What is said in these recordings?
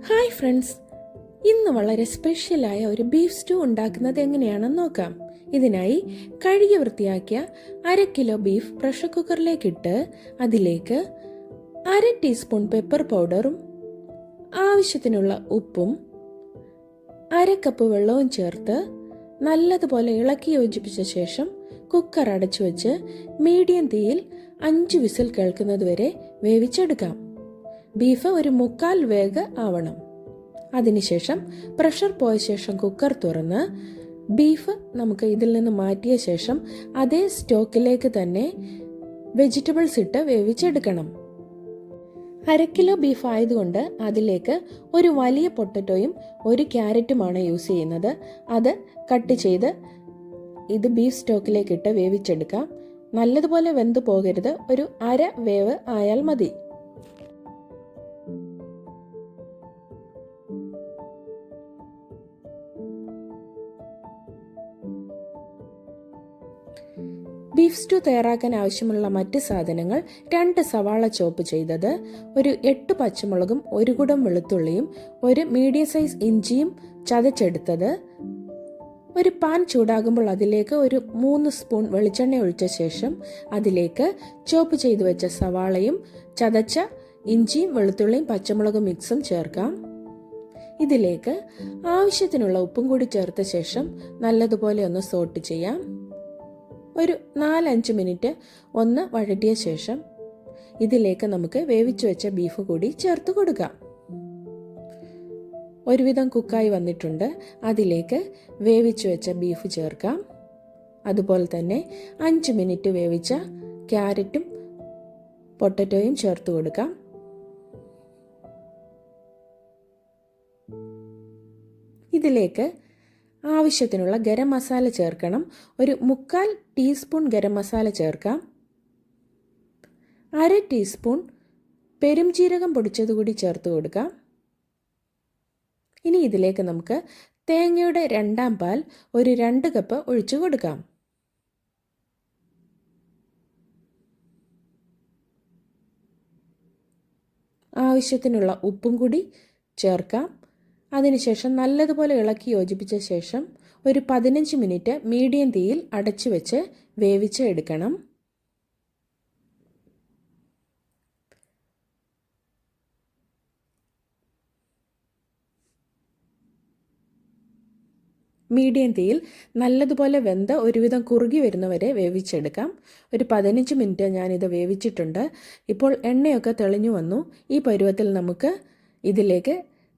Hi friends, ഇന്ന് വളരെ സ്പെഷ്യലായ ഒരു ബീഫ് സ്റ്റൂ ഉണ്ടാക്കുന്നത് എങ്ങനെയാണെന്ന് നോക്കാം. ഇതിനായി കഴുകി വൃത്തിയാക്കിയ 1/2 കിലോ ബീഫ് പ്രഷർ കുക്കറിലേക്ക് ഇട്ട് അതിലേക്ക് 1/2 ടീസ്പൂൺ പെപ്പർ പൗഡറും ആവശ്യത്തിനുള്ള ഉപ്പും 1/2 കപ്പ് വെള്ളവും ചേർത്ത് നല്ലതുപോലെ ഇളക്കി യോജിപ്പിച്ച ശേഷം കുക്കർ അടച്ചു വെച്ച് മീഡിയം തീയിൽ 5 വിസിൽ കേൾക്കുന്നതുവരെ വേവിച്ചെടുക്കാം. ബീഫ് ഒരു 1/4 വേഗ് ആവണം. അതിനുശേഷം പ്രഷർ പോയ ശേഷം കുക്കർ തുറന്ന് ബീഫ് നമുക്ക് ഇതിൽ നിന്ന് മാറ്റിയ ശേഷം അതേ സ്റ്റോക്കിലേക്ക് തന്നെ വെജിറ്റബിൾസ് ഇട്ട് വേവിച്ചെടുക്കണം. 1/2 കിലോ ബീഫ് ആയതുകൊണ്ട് അതിലേക്ക് ഒരു വലിയ പൊട്ടറ്റോയും 1 ക്യാരറ്റുമാണ് യൂസ് ചെയ്യുന്നത്. അത് കട്ട് ചെയ്ത് ഇത് ബീഫ് സ്റ്റോക്കിലേക്ക് ഇട്ട് വേവിച്ചെടുക്കാം. നല്ലതുപോലെ വെന്തു പോകരുത്, ഒരു 1/2 വേവ് ആയാൽ മതി. ബീഫ് സ്റ്റൂ തയ്യാറാക്കാൻ ആവശ്യമുള്ള മറ്റ് സാധനങ്ങൾ: 2 സവാള ചോപ്പ് ചെയ്തത്, ഒരു 8 പച്ചമുളകും 1 കുടം വെളുത്തുള്ളിയും 1 മീഡിയം സൈസ് ഇഞ്ചിയും ചതച്ചെടുത്തത്. ഒരു പാൻ ചൂടാകുമ്പോൾ അതിലേക്ക് ഒരു 3 സ്പൂൺ വെളിച്ചെണ്ണ ഒഴിച്ച ശേഷം അതിലേക്ക് ചോപ്പ് ചെയ്തു വെച്ച സവാളയും ചതച്ച ഇഞ്ചിയും വെളുത്തുള്ളിയും പച്ചമുളകും മിക്സും ചേർക്കാം. ഇതിലേക്ക് ആവശ്യത്തിനുള്ള ഉപ്പും കൂടി ചേർത്ത ശേഷം നല്ലതുപോലെ ഒന്ന് സോട്ട് ചെയ്യാം. ഒരു 4-5 മിനിറ്റ് ഒന്ന് വഴറ്റിയ ശേഷം ഇതിലേക്ക് നമുക്ക് വേവിച്ചു വെച്ച ബീഫ് കൂടി ചേർത്ത് കൊടുക്കാം. ഒരുവിധം കുക്കായി വന്നിട്ടുണ്ട്. അതിലേക്ക് വേവിച്ചു വെച്ച ബീഫ് ചേർക്കാം. അതുപോലെ തന്നെ 5 മിനിറ്റ് വേവിച്ച ക്യാരറ്റും പൊട്ടറ്റോയും ചേർത്ത് കൊടുക്കാം. ഇതിലേക്ക് ആവശ്യത്തിനുള്ള ഗരം മസാല ചേർക്കണം. ഒരു 1/4 ടീസ്പൂൺ ഗരം മസാല ചേർക്കാം. 1/2 ടീസ്പൂൺ പെരുംജീരകം പൊടിച്ചതുകൂടി ചേർത്ത് കൊടുക്കാം. ഇനി ഇതിലേക്ക് നമുക്ക് തേങ്ങയുടെ 2ാം പാൽ ഒരു 2 കപ്പ് ഒഴിച്ചു കൊടുക്കാം. ആവശ്യത്തിനുള്ള ഉപ്പും കൂടി ചേർക്കാം. അതിനുശേഷം നല്ലതുപോലെ ഇളക്കി യോജിപ്പിച്ച ശേഷം ഒരു 15 മിനിറ്റ് മീഡിയം തീയിൽ അടച്ചു വെച്ച് വേവിച്ച് എടുക്കണം. മീഡിയം തീയിൽ നല്ലതുപോലെ വെന്ത് ഒരുവിധം കുറുകി വരുന്നവരെ വേവിച്ചെടുക്കാം. ഒരു 15 മിനിറ്റ് ഞാനിത് വേവിച്ചിട്ടുണ്ട്. ഇപ്പോൾ എണ്ണയൊക്കെ തെളിഞ്ഞു വന്നു. ഈ പരുവത്തിൽ നമുക്ക് ഇതിലേക്ക്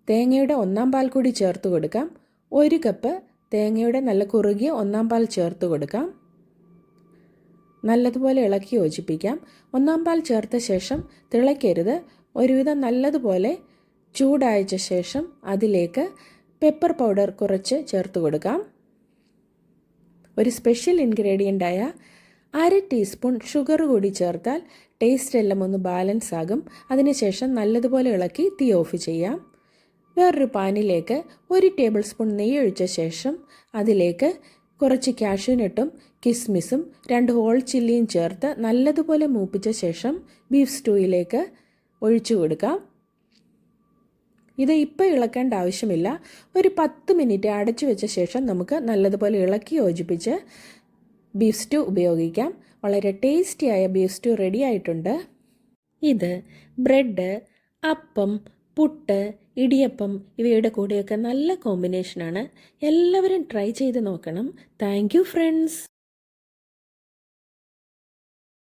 തേങ്ങയുടെ 1ാം പാൽ കൂടി ചേർത്ത് കൊടുക്കാം. 1 കപ്പ് തേങ്ങയുടെ നല്ല കുറുകിയ 1ാം പാൽ ചേർത്ത് കൊടുക്കാം. നല്ലതുപോലെ ഇളക്കി യോജിപ്പിക്കാം. 1ാം പാൽ ചേർത്ത ശേഷം തിളയ്ക്കരുത്. ഒരുവിധം നല്ലതുപോലെ ചൂടായച്ച ശേഷം അതിലേക്ക് പെപ്പർ പൗഡർ കുറച്ച് ചേർത്ത് കൊടുക്കാം. ഒരു സ്പെഷ്യൽ ഇൻഗ്രീഡിയൻ്റായ 1/2 ടീസ്പൂൺ ഷുഗർ കൂടി ചേർത്താൽ ടേസ്റ്റ് എല്ലാം ഒന്ന് ബാലൻസ് ആകും. അതിനുശേഷം നല്ലതുപോലെ ഇളക്കി തീ ഓഫ് ചെയ്യാം. വേറൊരു പാനിലേക്ക് 1 ടേബിൾ സ്പൂൺ നെയ്യ് ഒഴിച്ച ശേഷം അതിലേക്ക് കുറച്ച് കാഷ്യൂനട്ടും കിസ്മിസും 2 ഹോൾ ചില്ലിയും ചേർത്ത് നല്ലതുപോലെ മൂപ്പിച്ച ശേഷം ബീഫ് സ്റ്റൂയിലേക്ക് ഒഴിച്ചു കൊടുക്കാം. ഇത് ഇപ്പോൾ ഇളക്കേണ്ട ആവശ്യമില്ല. ഒരു 10 മിനിറ്റ് അടച്ചു വെച്ച ശേഷം നമുക്ക് നല്ലതുപോലെ ഇളക്കി യോജിപ്പിച്ച് ബീഫ് സ്റ്റൂ ഉപയോഗിക്കാം. വളരെ ടേസ്റ്റിയായ ബീഫ് സ്റ്റൂ റെഡി ആയിട്ടുണ്ട്. ഇത് ബ്രെഡ്, അപ്പം, പുട്ട്, ഇടിയപ്പം ഇവയുടെ കൂടെയൊക്കെ നല്ല കോമ്പിനേഷനാണ്. എല്ലാവരും ട്രൈ ചെയ്ത് നോക്കണം. Thank you friends.